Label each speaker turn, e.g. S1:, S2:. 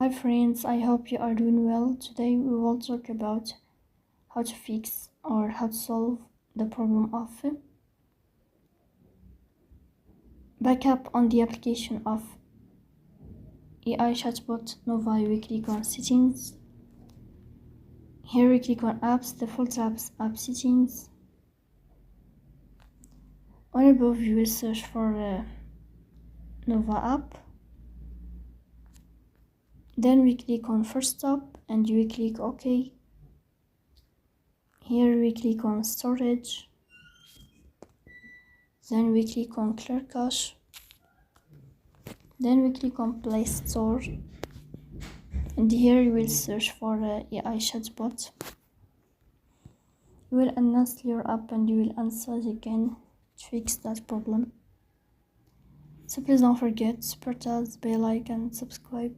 S1: Hi friends, I hope you are doing well. Today we will talk about how to fix or how to solve the problem of backup on the application of AI Chatbot Nova. We click on settings. Here we click on apps, default apps, app settings. On above you will search for Nova app. Then we click on first stop and we click OK. Here we click on storage. Then we click on clear cache. Then we click on Play Store. And here you will search for AI Chatbot. You will uninstall your app and you will install it again to fix that problem. So please don't forget to press the bell icon and subscribe.